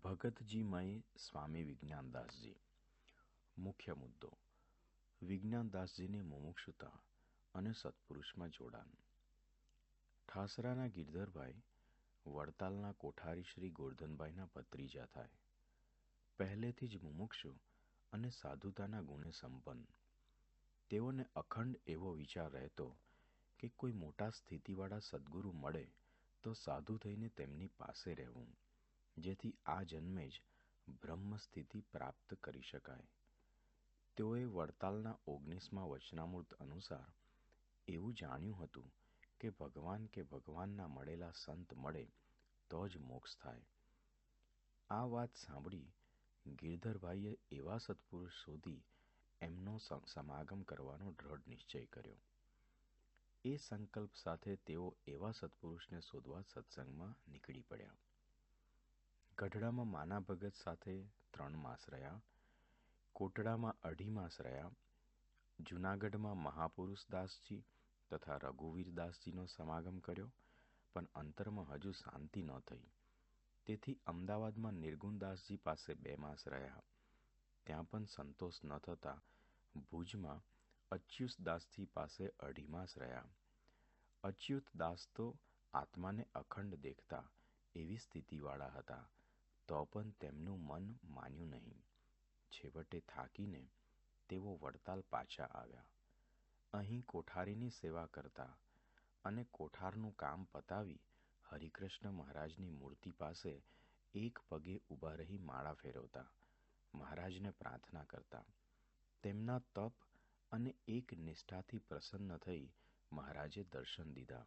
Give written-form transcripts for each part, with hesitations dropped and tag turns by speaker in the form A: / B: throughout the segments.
A: ભગતજીમય સ્વામી વિજ્ઞાનદાસજી. મુખ્ય મુદ્દો: વિજ્ઞાનદાસજીની મુમુક્ષુતા અને સત્પુરુષમાં જોડાણ. ઠાસરાના ગિરધરભાઈ વડતાલના કોઠારી શ્રી ગોરધનભાઈના ભત્રીજા થાય. પહેલેથી જ મુમુક્ષુ અને સાધુતાના ગુણે સંપન્ન. તેઓને અખંડ એવો વિચાર રહેતો કે કોઈ મોટા સ્થિતિવાળા સદ્ગુરુ મળે તો સાધુ થઈને તેમની પાસે રહેવું, જેથી આ જન્મે જ બ્રહ્મ સ્થિતિ પ્રાપ્ત કરી શકાય. તેઓએ વડતાલના 19મા વચનામૃત અનુસાર એવું જાણ્યું હતું કે ભગવાન કે ભગવાનના મળેલા સંત મળે તો જ મોક્ષ થાય. આ વાત સાંભળી ગિરધરભાઈએ એવા સત્પુરુષ શોધી એમનો સમાગમ કરવાનો દ્રઢ નિશ્ચય કર્યો. એ સંકલ્પ સાથે તેઓ એવા સત્પુરુષને શોધવા સત્સંગમાં નીકળી પડ્યા. ગઢડામાં માના ભગત સાથે 3 માસ રહ્યા, કોટડામાં 2.5 માસ રહ્યા, જૂનાગઢમાં મહાપુરુષ દાસજી તથા રઘુવીરદાસજીનો સમાગમ કર્યો, પણ અંતરમાં હજુ શાંતિ ન થઈ. તેથી અમદાવાદમાં નિર્ગુણદાસજી પાસે 2 માસ રહ્યા. ત્યાં પણ સંતોષ ન થતાં ભુજમાં અચ્યુતદાસજી પાસે 2.5 માસ રહ્યા. અચ્યુતદાસ તો આત્માને અખંડ દેખતા એવી સ્થિતિવાળા હતા, તો પણ તેમનું મન માન્યું નહીં. છેવટે થાકીને તેઓ વડતાલ પાછા આવ્યા. અહીં કોઠારીની સેવા કરતા અને કોઠારનું કામ પતાવી હરિકૃષ્ણ મહારાજની મૂર્તિ પાસે એક પગે ઊભા રહી માળા ફેરવતા, મહારાજને પ્રાર્થના કરતા. તેમના તપ અને એક નિષ્ઠાથી પ્રસન્ન થઈ મહારાજે દર્શન દીધા.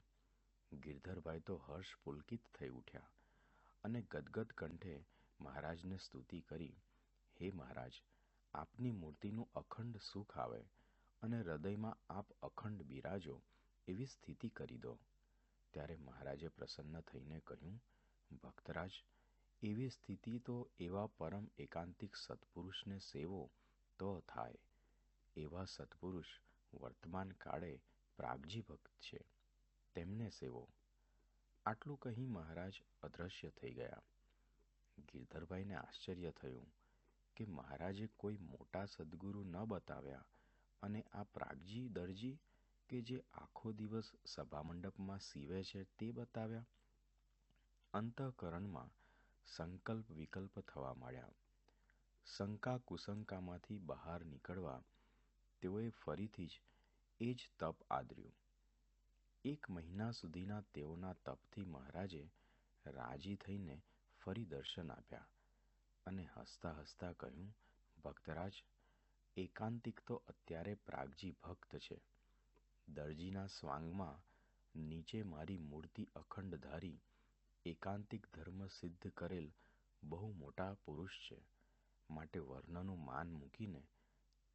A: ગિરધરભાઈ તો હર્ષ પુલકિત થઈ ઉઠ્યા અને ગદગદ કંઠે મહારાજને સ્તુતિ કરી, હે મહારાજ, આપની મૂર્તિનું અખંડ સુખ આવે અને હૃદયમાં આપ અખંડ બિરાજો એવી સ્થિતિ કરી દો. ત્યારે મહારાજે પ્રસન્ન થઈને કહ્યું, ભક્તરાજ, એવી સ્થિતિ તો એવા પરમ એકાંતિક સત્પુરુષને સેવો તો થાય. એવા સત્પુરુષ વર્તમાન કાળે પ્રાગજી ભક્ત છે, તેમને સેવો. આટલું કહી મહારાજ અદ્રશ્ય થઈ ગયા. ગિરધરભાઈને આશ્ચર્ય થયું કે મહારાજે કોઈ મોટા સદ્ગુરુ ન બતાવ્યા અને આ પ્રાગજી દરજી કે જે આખો દિવસ સભામંડપમાં સીવે છે તે બતાવ્યા. અંતઃકરણમાં સંકલ્પ વિકલ્પ થવા માંડ્યા. શંકા કુશંકામાંથી બહાર નીકળવા તેઓએ ફરીથી જ એ જ તપ આદર્યું. 1 મહિના સુધીના તેઓના તપથી મહારાજે રાજી થઈને ફરી દર્શન આપ્યા અને હસતા હસતા કહ્યું, ભક્તરાજ, એકાંતિક તો અત્યારે પ્રાગજી ભક્ત છે. દરજીના સ્વાંગમાં નીચે મારી મૂર્તિ અખંડ ધારી એકાંતિક ધર્મ સિદ્ધ કરેલ બહુ મોટા પુરુષ છે. માટે વર્ણનું માન મૂકીને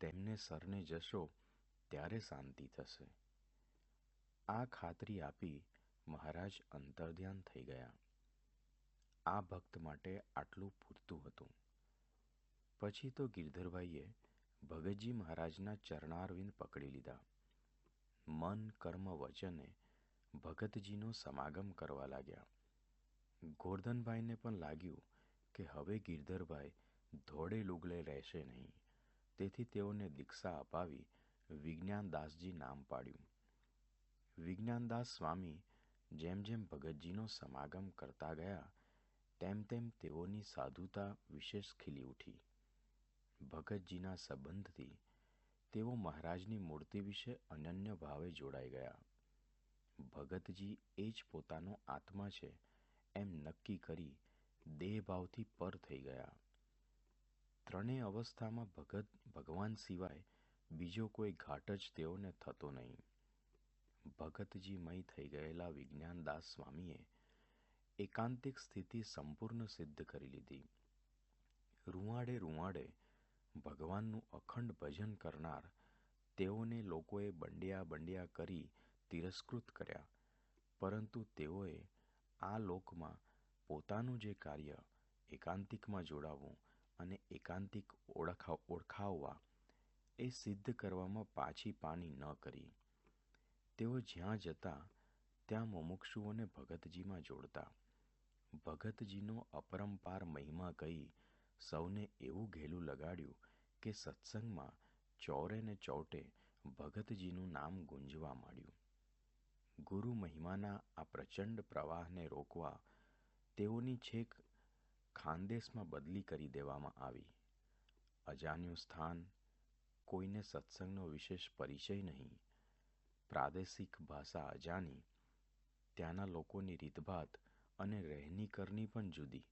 A: તેમને સરને જશો ત્યારે શાંતિ થશે. આ ખાતરી આપી મહારાજ અંતર્ધ્યાન થઈ ગયા. આ ભક્ત માટે આટલું પૂરતું હતું. પછી તો ગિરધરભાઈએ ભગતજી મહારાજના ચરણારવિંદ પકડી લીધા. મન કર્મ વચને ભગતજીનો સમાગમ કરવા લાગ્યા. ગોરધનભાઈને પણ લાગ્યું કે હવે ગિરધરભાઈ ધોળે લુગડે રહેશે નહીં, તેથી તેઓને દીક્ષા અપાવી વિજ્ઞાનદાસજી નામ પાડ્યું. વિજ્ઞાનદાસ સ્વામી જેમ જેમ ભગતજીનો સમાગમ કરતા ગયા તેમ તેમ તેઓની સાધુતા વિશેષ ખીલી ઉઠી. ભગતજીના સંબંધથી તેઓ મહારાજની મૂર્તિ વિશે અનન્ય ભાવે જોડાઈ ગયા. ભગતજી એ જ પોતાનો આત્મા છે એમ નક્કી કરી દેહભાવથી પર થઈ ગયા. ત્રણેય અવસ્થામાં ભગવાન સિવાય બીજો કોઈ ઘાટ જ તેઓને થતો નહીં. ભગતજીમય થઈ ગયેલા વિજ્ઞાનદાસ સ્વામીએ એકાંતિક સ્થિતિ સંપૂર્ણ સિદ્ધ કરી લીધી. રૂવાડે રૂવાડે ભગવાનનું અખંડ ભજન કરનાર તેઓને લોકોએ બંડિયા કરી તિરસ્કૃત કર્યા, પરંતુ તેઓએ આ લોકમાં પોતાનું જે કાર્ય એકાંતિકમાં જોડાવવું અને એકાંતિક ઓળખાવવા એ સિદ્ધ કરવામાં પાછી પાની ન કરી. તેઓ જ્યાં જતા ત્યાં મુમુક્ષુઓને ભગતજીમાં જોડતા. ભગતજીનો અપરંપાર મહિમા કહી સૌને એવું ઘેલું લગાડ્યું કે સત્સંગમાં ચોરે ને ચૌટે ભગતજીનું નામ ગુંજવા માંડ્યું. ગુરુ મહિમાના આ પ્રચંડ પ્રવાહને રોકવા તેઓની છેક ખાનદેશમાં બદલી કરી દેવામાં આવી. અજાણ્યું સ્થાન, કોઈને સત્સંગનો વિશેષ પરિચય નહીં, પ્રાદેશિક ભાષા અજાણી, ત્યાંના લોકોની રીતભાત અને રહેણી કરની પણ જુદી,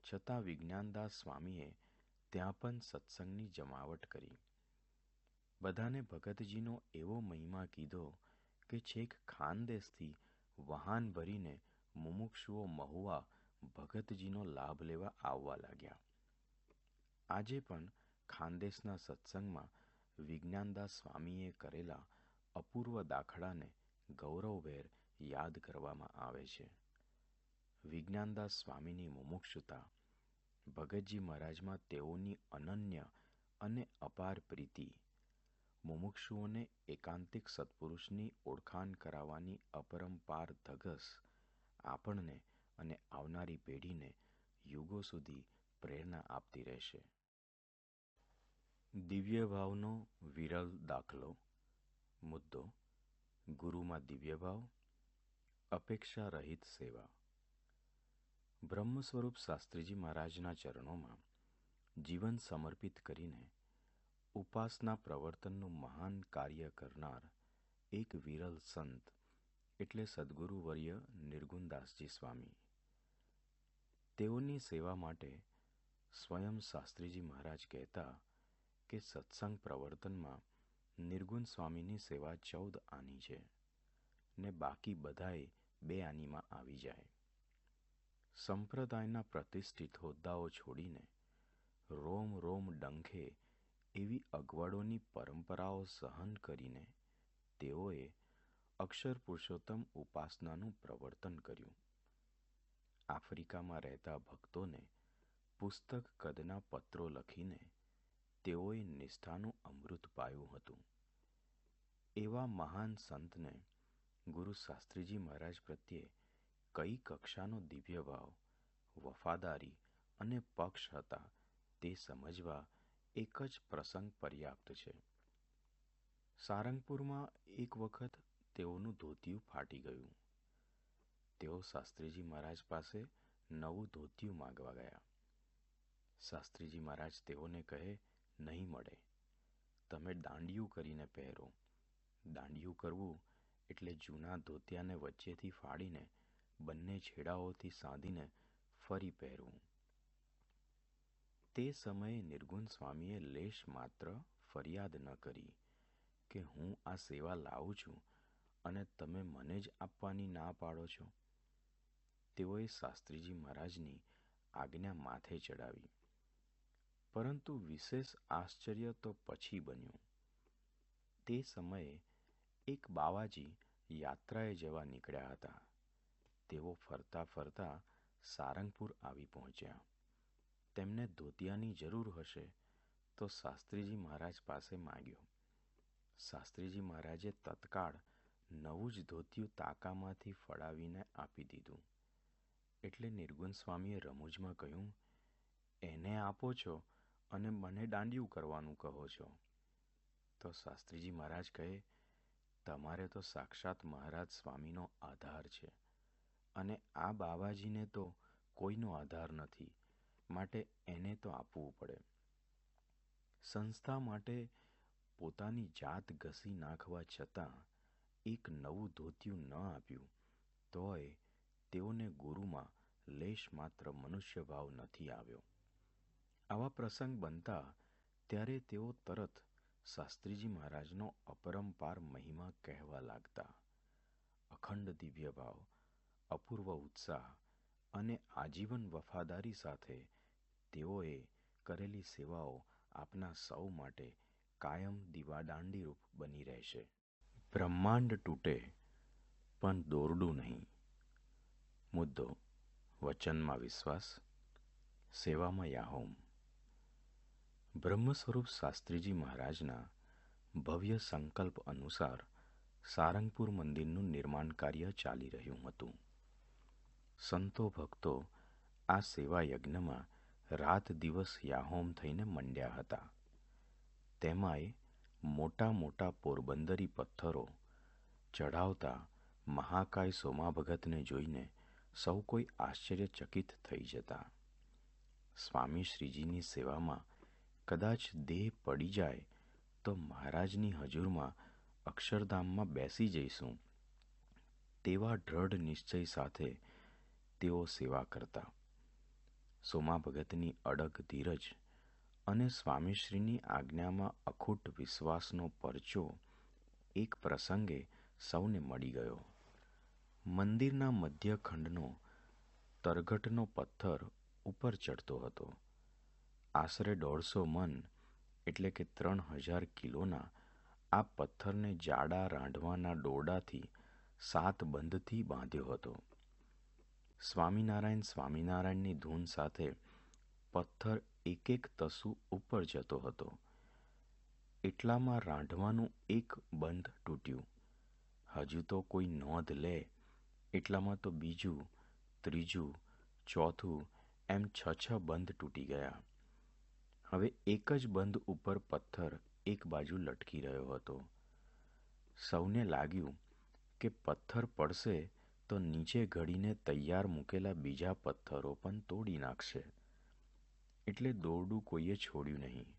A: છતાં વિજ્ઞાનદાસ સ્વામીએ ત્યાં પણ સત્સંગની જમાવટ કરી. બધાને ભગતજીનો એવો મહિમા કીધો કે છેક ખાનદેશથી વહાન ભરીને મુમુક્ષુઓ મહુવા ભગતજીનો લાભ લેવા આવવા લાગ્યા. આજે પણ ખાનદેશના સત્સંગમાં વિજ્ઞાનદાસ સ્વામીએ કરેલા અપૂર્વ દાખલાને ગૌરવભેર યાદ કરવામાં આવે છે. વિજ્ઞાનદાસ સ્વામીની મુમુક્ષુતા, ભગતજી મહારાજમાં તેઓની અનન્ય અને અપાર પ્રીતિ, મુમુક્ષુઓને એકાંતિક સત્પુરુષની ઓળખાણ કરાવવાની અપરંપાર ધગશ આપણને અને આવનારી પેઢીને યુગો સુધી પ્રેરણા આપતી રહેશે. દિવ્ય ભાવનો વિરલ દાખલો. મુદ્દો: ગુરુમાં દિવ્ય ભાવ, અપેક્ષા રહિત સેવા. બ્રહ્મ સ્વરૂપ શાસ્ત્રીજી મહારાજના ચરણોમાં જીવન સમર્પિત કરીને ઉપાસના પ્રવર્તનનું મહાન કાર્ય કરનાર એક વિરલ સંત એટલે સદ્ગુરુવર્ય નિર્ગુણદાસજી સ્વામી. તેઓની સેવા માટે સ્વયં શાસ્ત્રીજી મહારાજ કહેતા કે સત્સંગ પ્રવર્તનમાં નિર્ગુણ સ્વામીની સેવા 14 આની છે ને બાકી બધાએ 2 આનીમાં આવી જાય. સંપ્રદાયના પ્રતિષ્ઠિત હોદ્દાઓ છોડીને રોમ રોમ ડંખે એવી અગવડોની પરંપરાઓ સહન કરીને તેઓએ અક્ષર પુરુષોત્તમ ઉપાસનાનું પ્રવર્તન કર્યું. આફ્રિકામાં રહેતા ભક્તોને પુસ્તક કદના પત્રો લખીને તેઓએ નિષ્ઠાનું અમૃત પાયું હતું. એવા મહાન સંતને ગુરુ શાસ્ત્રીજી મહારાજ પ્રત્યે કઈ કક્ષાનો દિવ્ય ભાવ, વફાદારી અને પક્ષ હતા તે સમજવા એક જ પ્રસંગ પર્યાપ્ત છે. સારંગપુરમાં એક વખત તેઓનું ધોતિયું ફાટી ગયું. તેઓ શાસ્ત્રીજી મહારાજ પાસે નવું ધોતિયું માંગવા ગયા. શાસ્ત્રીજી મહારાજ તેઓને કહે, નહીં મળે, તમે દાંડિયું કરીને પહેરો. દાંડિયું કરવું એટલે જૂના ધોતિયાને વચ્ચેથી ફાડીને બંને છેડાઓથી સાંધીને ફરી પહેરવું. તે સમયે નિર્ગુણ સ્વામીએ લેશ માત્ર ફરિયાદ ન કરી કે હું આ સેવા લાવું છું અને તમે મને જ આપવાની ના પાડો છો. તેઓએ શાસ્ત્રીજી મહારાજની આજ્ઞા માથે ચડાવી. પરંતુ વિશેષ આશ્ચર્ય તો પછી બન્યું. તે સમયે એક બાવાજી યાત્રાએ જવા નીકળ્યા હતા. તેઓ ફરતા ફરતા સારંગપુર આવી પહોંચ્યા. તેમને ધોતિયાની જરૂર હશે તો શાસ્ત્રીજી મહારાજ પાસે માંગ્યો. શાસ્ત્રીજી મહારાજે તત્કાળ નવું જ ધોતિયું તાકામાંથી ફડાવીને આપી દીધું. એટલે નિર્ગુણ સ્વામીએ રમૂજમાં કહ્યું, એને આપો છો અને મને દાંડિયું કરવાનું કહો છો. તો શાસ્ત્રીજી મહારાજ કહે, તમારે તો સાક્ષાત મહારાજ સ્વામીનો આધાર છે અને આ બાવાજીને તો કોઈનો આધાર નથી, માટે એને તો આપવું પડે. સંસ્થા માટે પોતાની જાત ઘસી નાખવા છતાં એક નવું ધોતિયું ન આપ્યું તોય તેઓને ગુરુમાં લેશ માત્ર મનુષ્ય ભાવ નથી આવ્યો. આવા પ્રસંગ બનતા ત્યારે તેઓ તરત શાસ્ત્રીજી મહારાજનો અપરંપાર મહિમા કહેવા લાગતા. અખંડ દિવ્ય ભાવ, અપૂર્વ ઉત્સાહ અને આજીવન વફાદારી સાથે તેઓએ કરેલી સેવાઓ આપના સૌ માટે કાયમ દીવાદાંડીરૂપ બની રહેશે. બ્રહ્માંડ તૂટે પણ દોરડું નહીં. મુદ્દો: વચનમાં વિશ્વાસ, સેવામાં યાહોમ. બ્રહ્મ સ્વરૂપ શાસ્ત્રીજી મહારાજના ભવ્ય સંકલ્પ અનુસાર સારંગપુર મંદિરનું નિર્માણ કાર્ય ચાલી રહ્યું હતું. સંતો ભક્તો આ સેવા યજ્ઞમાં રાત દિવસ યાહોમ થઈને મંડ્યા હતા. તેમાંય મોટા મોટા પોરબંદરી પથ્થરો ચઢાવતા મહાકાય સોમા ભગતને જોઈને સૌ કોઈ આશ્ચર્યચકિત થઈ જતા. સ્વામી શ્રીજીની સેવામાં કદાચ દેહ પડી જાય તો મહારાજની હજુરમાં અક્ષરધામમાં બેસી જઈશું તેવા દ્રઢ નિશ્ચય સાથે તેઓ સેવા કરતા. સોમા ભગતની અડગ ધીરજ અને સ્વામીશ્રીની આજ્ઞામાં અખૂટ વિશ્વાસનો પરચો એક પ્રસંગે સૌને મળી ગયો. મંદિરના મધ્યખંડનો તરઘટનો પથ્થર ઉપર ચડતો હતો. આશરે 150 મન એટલે કે 3000 કિલોના આ પથ્થરને જાડા રાંઢવાના દોરડાથી 7 બંધથી બાંધ્યો હતો. સ્વામિનારાયણ સ્વામિનારાયણની ધૂન સાથે પથ્થર એક એક તસુ ઉપર જતો હતો. એટલામાં રાંઢવાનું એક બંધ તૂટ્યું. હજુ તો કોઈ નોંધ લે એટલામાં તો બીજું, ત્રીજું, ચોથું એમ 6 બંધ તૂટી ગયા. હવે એક જ બંધ ઉપર પથ્થર એક બાજુ લટકી રહ્યો હતો. સૌને લાગ્યું કે પથ્થર પડશે તો નીચે ઘડીને તૈયાર મૂકેલા બીજા પથ્થરો પણ તોડી નાખશે. એટલે દોરડું કોઈએ છોડ્યું નહીં.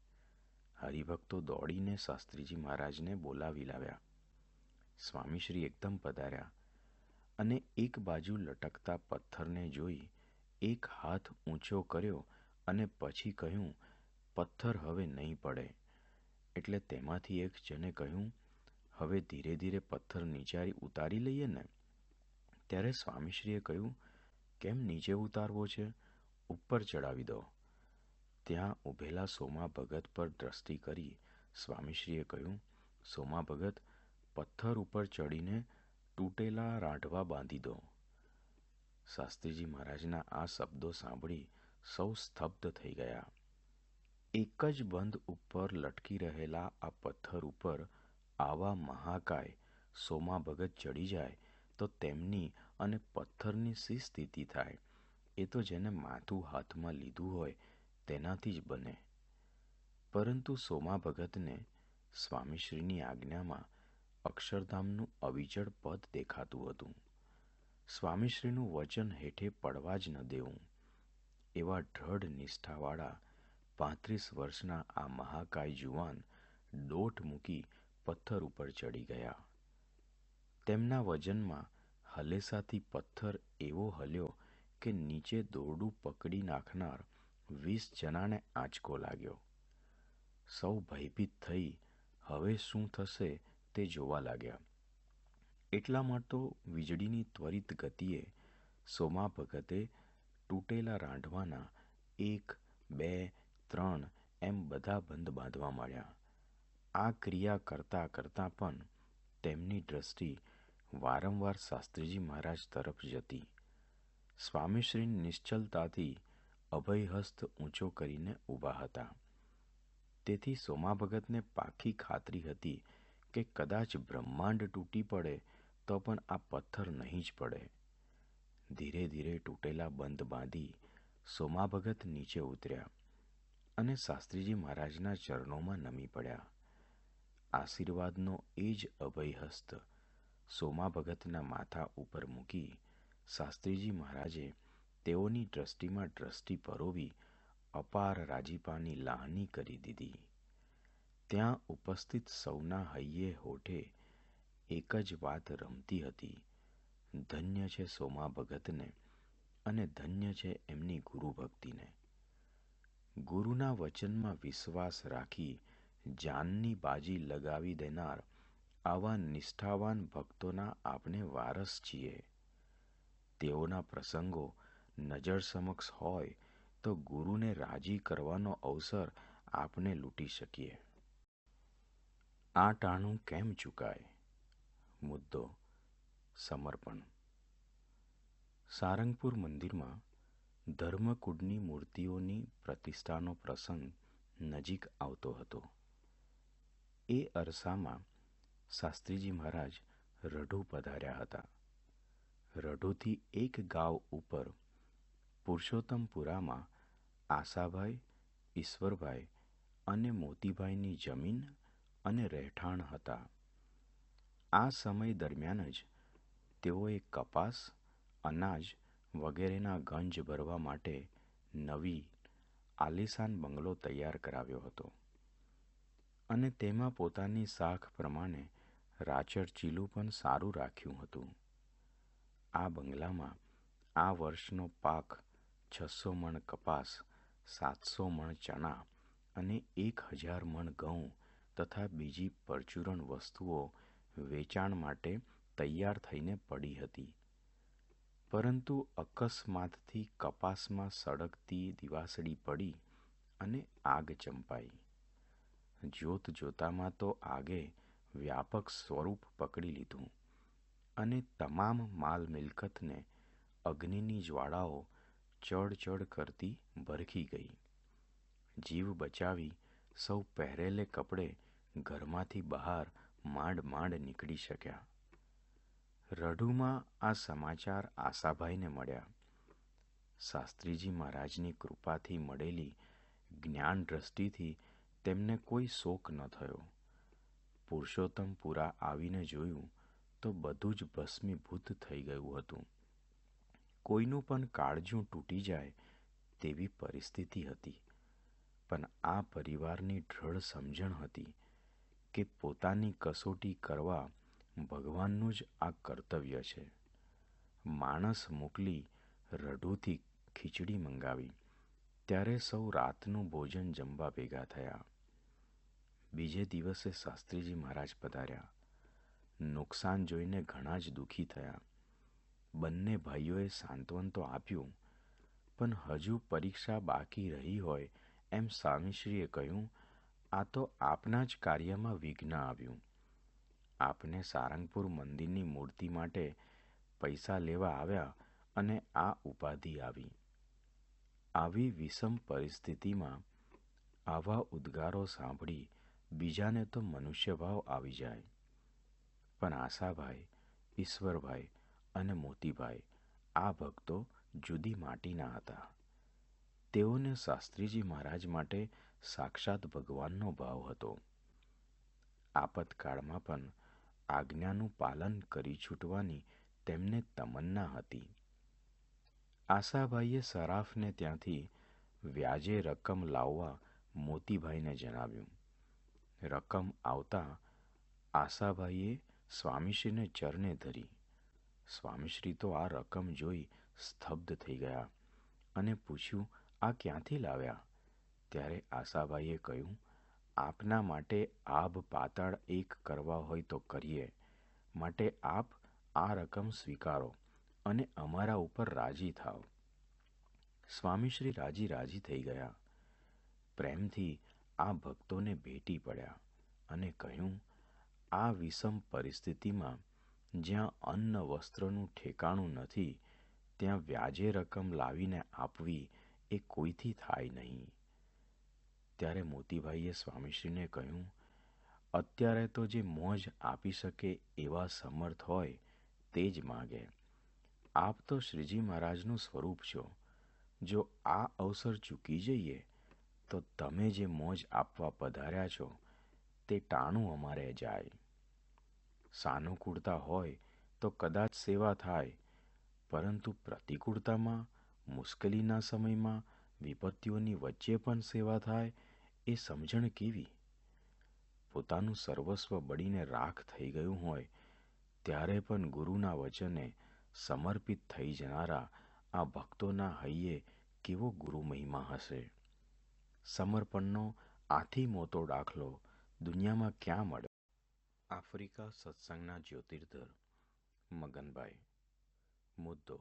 A: હરિભક્તો દોડીને શાસ્ત્રીજી મહારાજને બોલાવી લાવ્યા. સ્વામીશ્રી એકદમ પધાર્યા અને એક બાજુ લટકતા પથ્થરને જોઈ એક હાથ ઊંચો કર્યો અને પછી કહ્યું, પથ્થર હવે નહીં પડે. એટલે તેમાંથી એક જણે કહ્યું, હવે ધીરે ધીરે પથ્થર નીચે ઉતારી લઈએ ને. ત્યારે સ્વામીશ્રીએ કહ્યું, કેમ નીચે ઉતારવો છે? ઉપર ચડાવી દો. ત્યાં ઊભેલા સોમા ભગત પર દ્રષ્ટિ કરી સ્વામીશ્રીએ કહ્યું, સોમા ભગત, પથ્થર ઉપર ચડીને તૂટેલા રાંઢવા બાંધી દો. શાસ્ત્રીજી મહારાજના આ શબ્દો સાંભળી સૌ સ્તબ્ધ થઈ ગયા. એક જ બંધ ઉપર લટકી રહેલા આ પથ્થર ઉપર આવા મહાકાય સોમા ભગત ચડી જાય તો તેમની અને પથ્થરની શી સ્થિતિ થાય એ તો જેને માથું હાથમાં લીધું હોય તેનાથી જ બને. પરંતુ સોમા ભગતને સ્વામીશ્રીની આજ્ઞામાં અક્ષરધામનું અવિચળ પદ દેખાતું હતું. સ્વામીશ્રીનું વચન હેઠે પડવા જ ન દેવું એવા દ્રઢ નિષ્ઠાવાળા 35 વર્ષના આ મહાકાય જુવાન દોટ મૂકી પથ્થર ઉપર ચડી ગયા. તેમના વજનમાં હલેસાથી પથ્થર એવો હલ્યો કે નીચે દોરડું પકડી નાખનાર 20 જણાને આંચકો લાગ્યો. સૌ ભયભીત થઈ હવે શું થશે તે જોવા લાગ્યા. એટલામાં તો વીજળીની ત્વરિત ગતિએ સોમા ભગતે તૂટેલા રાંઢવાના 1, 2, 3 એમ બધા બંધ બાંધવા માંડ્યા. આ ક્રિયા કરતાં કરતાં પણ તેમની દ્રષ્ટિ વારંવાર શાસ્ત્રીજી મહારાજ તરફ જતી. સ્વામીશ્રી નિશ્ચલતાથી અભયહસ્ત ઊંચો કરીને ઊભા હતા. તેથી સોમા ભગતને પાકી ખાતરી હતી કે કદાચ બ્રહ્માંડ તૂટી પડે તો પણ આ પથ્થર નહીં જ પડે. ધીરે ધીરે તૂટેલા બંધ બાંધી સોમા ભગત નીચે ઉતર્યા અને શાસ્ત્રીજી મહારાજના ચરણોમાં નમી પડ્યા. આશીર્વાદનો એ જ અભયહસ્ત સોમા ભગતના માથા ઉપર મૂકી શાસ્ત્રીજી મહારાજે તેઓની દ્રષ્ટિમાં દ્રષ્ટિ પરોવી અપાર રાજીપાની લાહણી કરી દીધી. ત્યાં ઉપસ્થિત સૌના હૈયે હોઠે એક જ વાત રમતી હતી, ધન્ય છે સોમા ભગતને અને ધન્ય છે એમની ગુરુ ભક્તિને. ગુરુના વચનમાં વિશ્વાસ રાખી જાનની બાજી લગાવી દેનાર આવા નિષ્ઠાવાન ભક્તોના આપણે વારસ છીએ. તેઓના પ્રસંગો નજર સમક્ષ હોય તો ગુરુને રાજી કરવાનો અવસર આપણે લૂંટી શકીએ. આ ટાણું કેમ ચૂકાય? મુદ્દો સમર્પણ. સારંગપુર મંદિરમાં ધર્મકુળની મૂર્તિઓની પ્રતિષ્ઠાનો પ્રસંગ નજીક આવતો હતો. એ અરસામાં શાસ્ત્રીજી મહારાજ રઢુ પધાર્યા હતા. રઢુથી એક ગાવ ઉપર પુરુષોત્તમપુરામાં આશાભાઈ, ઈશ્વરભાઈ અને મોતીભાઈની જમીન અને રહેઠાણ હતા. આ સમય દરમિયાન જ તેઓએ કપાસ, અનાજ વગેરેના ગંજ ભરવા માટે નવી આલીશાન બંગલો તૈયાર કરાવ્યો હતો અને તેમાં પોતાની શાખ પ્રમાણે રાચરચીલું પણ સારું રાખ્યું હતું. આ બંગલામાં આ વર્ષનો પાક 600 મણ કપાસ, 700 મણ ચણા અને 1000 મણ ઘઉં તથા બીજી પરચુરણ વસ્તુઓ વેચાણ માટે તૈયાર થઈને પડી હતી. પરંતુ અકસ્માતથી કપાસમાં સળગતી દિવાસળી પડી અને આગ ચંપાઈ. જોત જોતામાં તો આગે વ્યાપક સ્વરૂપ પકડી લીધું અને તમામ માલ મિલકતને અગ્નિની જ્વાળાઓ ચડ કરતી ભરખી ગઈ. જીવ બચાવી સૌ પહેરેલે કપડે ઘરમાંથી બહાર માંડ નીકળી શક્યા. રઢુમાં આ સમાચાર આશાભાઈને મળ્યા. શાસ્ત્રીજી મહારાજની કૃપાથી મળેલી જ્ઞાન દ્રષ્ટિથી તેમને કોઈ શોક ન થયો. પુરુષોત્તમપુરા આવીને જોયું તો બધું જ ભસ્મીભૂત થઈ ગયું હતું. કોઈનું પણ કાળજું તૂટી જાય તેવી પરિસ્થિતિ હતી. પણ આ પરિવારની દ્રઢ સમજણ હતી કે પોતાની કસોટી કરવા ભગવાનનું જ આ કર્તવ્ય છે. માણસ મોકલી રઢુથી ખીચડી મંગાવી ત્યારે સૌ રાતનું ભોજન જમવા ભેગા થયા. બીજે દિવસે શાસ્ત્રીજી મહારાજ પધાર્યા. નુકસાન જોઈને ઘણા જ દુઃખી થયા. બંને ભાઈઓએ સાંત્વન તો આપ્યું, પણ હજુ પરીક્ષા બાકી રહી હોય એમ સ્વામીશ્રીએ કહ્યું, આ તો આપના જ કાર્યમાં વિઘ્ન આવ્યું. આપને સારંગપુર મંદિરની મૂર્તિ માટે પૈસા લેવા આવ્યા અને આ ઉપાધિ આવી. આવી વિષમ પરિસ્થિતિમાં આવા ઉદ્ગારો સાંભળી બીજાને તો મનુષ્યભાવ આવી જાય. પણ આશાભાઈ, ઈશ્વરભાઈ અને મોતીભાઈ આ ભક્તો જુદી માટીના હતા. તેઓને શાસ્ત્રીજી મહારાજ માટે સાક્ષાત ભગવાનનો ભાવ હતો. આપતકાળમાં પણ આજ્ઞાનું પાલન કરી છૂટવાની તેમને તમન્ના હતી. આશાભાઈએ સરાફને ત્યાંથી વ્યાજે રકમ લાવવા મોતીભાઈને જણાવ્યું. રકમ આવતા આશાભાઈએ સ્વામીશ્રીને ચરણે ધરી. સ્વામીશ્રી તો આ રકમ જોઈ સ્તબ્ધ થઈ ગયા અને પૂછ્યું, આ ક્યાંથી લાવ્યા? ત્યારે આશાભાઈએ કહ્યું, આપના માટે આભ પાતાળ એક કરવા હોય તો કરીએ, માટે આપ આ રકમ સ્વીકારો અને અમારા ઉપર રાજી થાવ. સ્વામીશ્રી રાજી થઈ ગયા. પ્રેમથી આ ભક્તોને ભેટી પડ્યા અને કહ્યું, આ વિષમ પરિસ્થિતિમાં જ્યાં અન્ન વસ્ત્રનું ઠેકાણું નથી ત્યાં વ્યાજે રકમ લાવીને આપવી એ કોઈથી થાય નહીં. ત્યારે મોતીભાઈએ સ્વામીશ્રીને કહ્યું, અત્યારે તો જે મોજ આપી શકે એવા સમર્થ હોય તે જ માગે. આપ તો શ્રીજી મહારાજનું સ્વરૂપ છો. જો આ અવસર ચૂકી જઈએ તો તમે જે મોજ આપવા પધાર્યા છો તે ટાણું અમારે જાય. સાનુકૂળતા હોય તો કદાચ સેવા થાય, પરંતુ પ્રતિકૂળતામાં, મુશ્કેલીના સમયમાં, વિપત્તિઓની વચ્ચે પણ સેવા થાય એ સમજણ કેવી? પોતાનું સર્વસ્વ બળીને રાખ થઈ ગયું હોય ત્યારે પણ ગુરુના વચને સમર્પિત થઈ જનારા આ ભક્તોના હૈયે કેવો ગુરુ મહિમા હશે? સમર્પણનો આથી મોટો દાખલો દુનિયામાં ક્યાં મળે? આફ્રિકા સત્સંગના જ્યોતિર્ધર મગનભાઈ. મુદ્દો: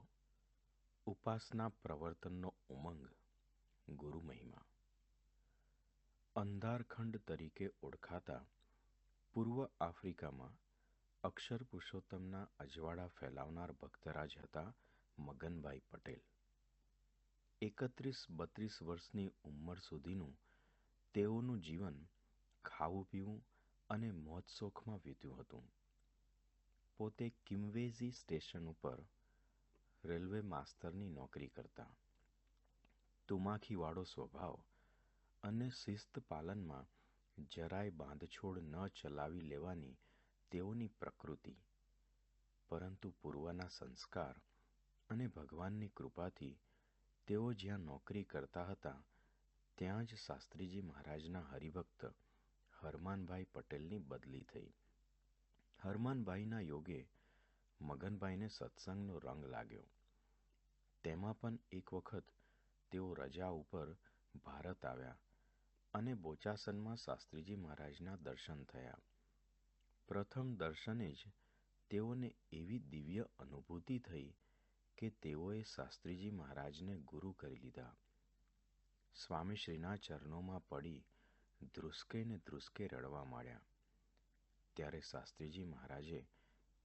A: ઉપાસના પ્રવર્તનનો ઉમંગ, ગુરુ મહિમા. અંધારખંડ તરીકે ઓળખાતા પૂર્વ આફ્રિકામાં અક્ષર પુરુષોત્તમના અજવાળા ફેલાવનાર ભક્તરાજ હતા મગનભાઈ પટેલ. 31-32 વર્ષની ઉંમર સુધીનું તેઓનું જીવન ખાવું પીવું અને મોજશોખમાં વીત્યું હતું. પોતે કિમ્વેઝી સ્ટેશન ઉપર રેલવે માસ્તરની નોકરી કરતા. તુમાખીવાળો સ્વભાવ અને શિસ્ત પાલનમાં જરાય બાંધછોડ ન ચલાવી લેવાની તેઓની પ્રકૃતિ, પરંતુ પૂર્વના સંસ્કાર અને ભગવાનની કૃપાથી તેઓ જ્યાં નોકરી કરતા હતા ત્યાં જ શાસ્ત્રીજી મહારાજના હરિભક્ત હરમાનભાઈ પટેલની બદલી થઈ. હરમાનભાઈના યોગે મગનભાઈને સત્સંગનો રંગ લાગ્યો. તેમાં પણ એક વખત તેઓ રજા ઉપર ભારત આવ્યા અને બોચાસનમાં શાસ્ત્રીજી મહારાજના દર્શન થયા. પ્રથમ દર્શને જ તેઓને એવી દિવ્ય અનુભૂતિ થઈ કે તેઓએ શાસ્ત્રીજી મહારાજને ગુરુ કરી લીધા. સ્વામીશ્રીના ચરણોમાં પડી ધ્રુસકે ને ધ્રુસકે રડવા માંડ્યા. ત્યારે શાસ્ત્રીજી મહારાજે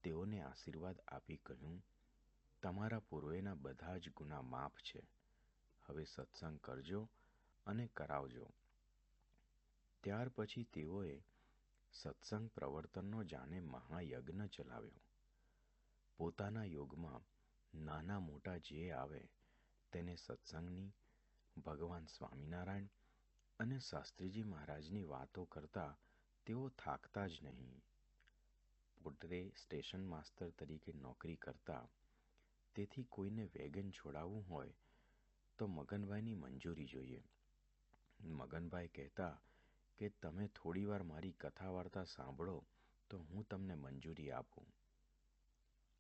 A: તેઓને આશીર્વાદ આપી કહ્યું, તમારા પૂર્વેના બધા જ ગુના માફ છે. હવે સત્સંગ કરજો અને કરાવજો. ત્યાર પછી તેઓએ સત્સંગ પ્રવર્તનનો જાણે મહાયજ્ઞ ચલાવ્યો. પોતાના યોગમાં નાના મોટા જે આવે તેને સત્સંગની, ભગવાન સ્વામિનારાયણ અને શાસ્ત્રીજી મહારાજની વાતો કરતા તેઓ થાકતા જ નહીં. પોતે સ્ટેશન માસ્તર તરીકે નોકરી કરતા, તેથી કોઈને વેગન છોડાવવું હોય તો મગનભાઈની મંજૂરી જોઈએ. મગનભાઈ કહેતા કે તમે થોડીવાર મારી કથા વાર્તા સાંભળો તો હું તમને મંજૂરી આપું.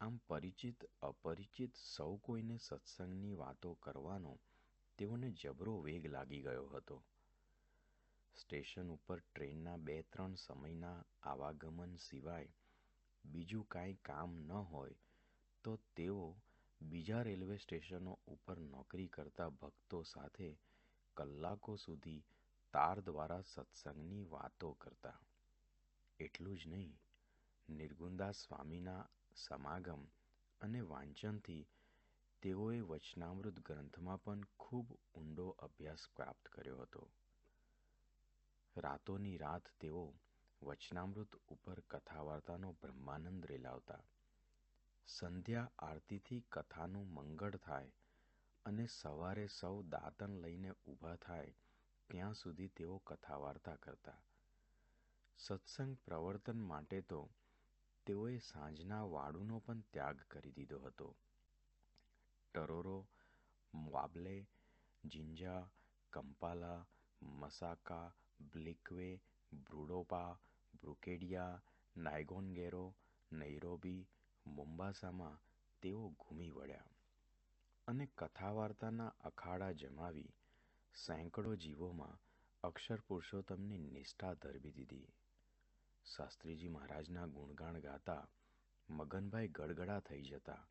A: આમ પરિચિત અપરિચિત સૌ કોઈને સત્સંગની વાતો કરવાનો તેઓને જબરો વેગ લાગી ગયો હતો. સ્ટેશન ઉપર ટ્રેનના 2-3 સમયના આવાગમન સિવાય બીજું કાંઈ કામ ન હોય તો તેઓ બીજા રેલવે સ્ટેશનો ઉપર નોકરી કરતા ભક્તો સાથે કલાકો સુધી તાર દ્વારા સત્સંગની વાતો કરતા. એટલું જ નહીં, નિર્ગુણદાસ સ્વામીના સમાગમ અને વાંચનથી તેઓએ વચનામૃત ગ્રંથમાં પણ ખૂબ ઊંડો અભ્યાસ પ્રાપ્ત કર્યો હતો. રાતોની રાત તેઓ વચનામૃત ઉપર કથા વાર્તાનો બ્રહ્માનંદ રેલાવતા. સંધ્યા આરતીથી કથાનું મંગળ થાય અને સવારે સૌ દાતન લઈને ઊભા થાય ત્યાં સુધી તેઓ કથા વાર્તા કરતા. સત્સંગ પ્રવર્તન માટે તો તેઓએ સાંજના વાળુનો પણ ત્યાગ કરી દીધો હતો. ટરોરો, વાબલે, જિંજા, કંપાલા, મસાકા, બ્લિક્વે, બ્રુડોપા, બ્રુકેડિયા, નાયગોનગેરો, નૈરોબી, મોમ્બાસામાં તેઓ ઘૂમી વળ્યા અને કથા વાર્તાના અખાડા જમાવી સેંકડો જીવોમાં અક્ષર પુરુષોત્તમની નિષ્ઠા ધરવી દીધી. શાસ્ત્રીજી મહારાજના ગુણગાન ગાતા મગનભાઈ ગડગડા થઈ જતા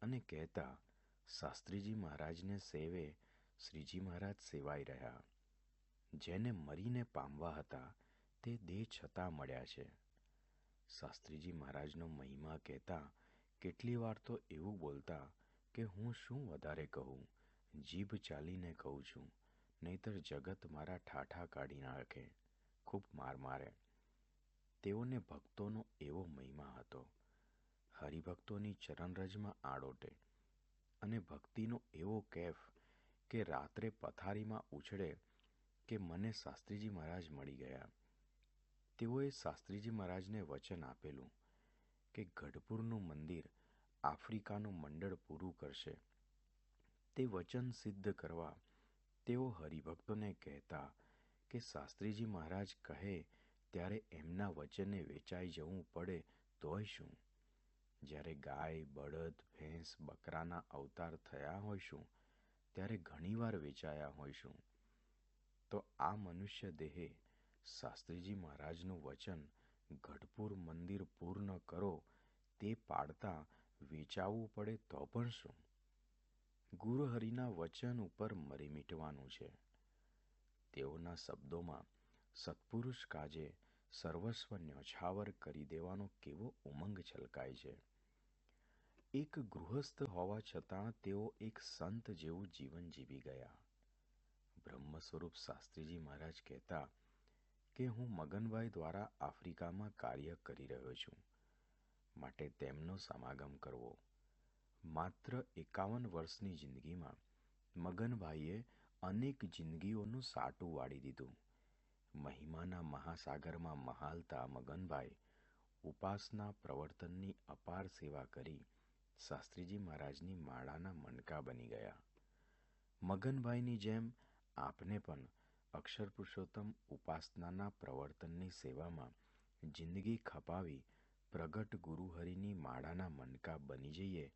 A: અને કહેતા, શાસ્ત્રીજી મહારાજને સેવે શ્રીજી મહારાજ સેવાઈ રહ્યા. જેને મરીને પામવા હતા તે દેહ છતાં મળ્યા છે. શાસ્ત્રીજી મહારાજનો મહિમા કહેતા કેટલી વાર તો એવું બોલતા કે હું શું વધારે કહું, જીભ ચાલીને કહું છું, નહીતર જગત મારા ઠાઠા કાઢી નાખે, ખૂબ માર મારે. તેઓને ભક્તોનો એવો મહિમા હતો. હરિભક્તોની ચરણરજમાં આડોટે અને ભક્તિનો એવો કેફ કે રાત્રે પથારીમાં ઉછળે કે મને શાસ્ત્રીજી મહારાજ મળી ગયા. તેઓએ શાસ્ત્રીજી મહારાજને વચન આપેલું કે ગઢપુરનું મંદિર આફ્રિકાનું મંડળ પૂરું કરશે. તે વચન સિદ્ધ કરવા તેઓ હરિભક્તોને કહેતા કે શાસ્ત્રીજી મહારાજ કહે ત્યારે એમના વચને વેચાઈ જવું પડે તોય શું? જ્યારે ગાય, બળદ, ભેંસ, બકરાના અવતાર થયા હોઈશું ત્યારે ઘણીવાર વેચાયા હોઈશું. તો આ મનુષ્ય દેહે શાસ્ત્રીજી મહારાજનું વચન ગઢપુર મંદિર પૂર્ણ કરો તે પાડતા વેચાવવું પડે તો પણ શું? ગુરુહરિના વચન ઉપર મરી મીટવાનું છે. તેઓના શબ્દોમાં સત્પુરુષ કાજે સર્વસ્વ ન્યોછાવર કરી દેવાનો કેવો ઉમંગ છલકાય છે. એક ગૃહસ્થ હોવા છતાં તેઓ એક સંત જેવું જીવન જીવી ગયા. બ્રહ્મ સ્વરૂપ શાસ્ત્રીજી મહારાજ કહેતા કે હું મગનભાઈ દ્વારા આફ્રિકામાં કાર્ય કરી રહ્યો છું, માટે તેમનો સમાગમ કરવો. માત્ર 51 વર્ષની જિંદગીમાં મગનભાઈએ અનેક જિંદગીઓનું સાટું વાળી દીધું. મહિમાના મહાસાગરમાં મહાલતા મગનભાઈ ઉપાસના પ્રવર્તનની અપાર સેવા કરી શાસ્ત્રીજી મહારાજની માળાના મણકા બની ગયા. મગનભાઈની જેમ આપને પણ અક્ષર પુરુષોત્તમ ઉપાસનાના પ્રવર્તનની સેવામાં જિંદગી ખપાવી પ્રગટ ગુરુહરિની માળાના મણકા બની જઈએ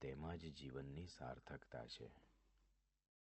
A: તેમાં જ જીવનની સાર્થકતા છે.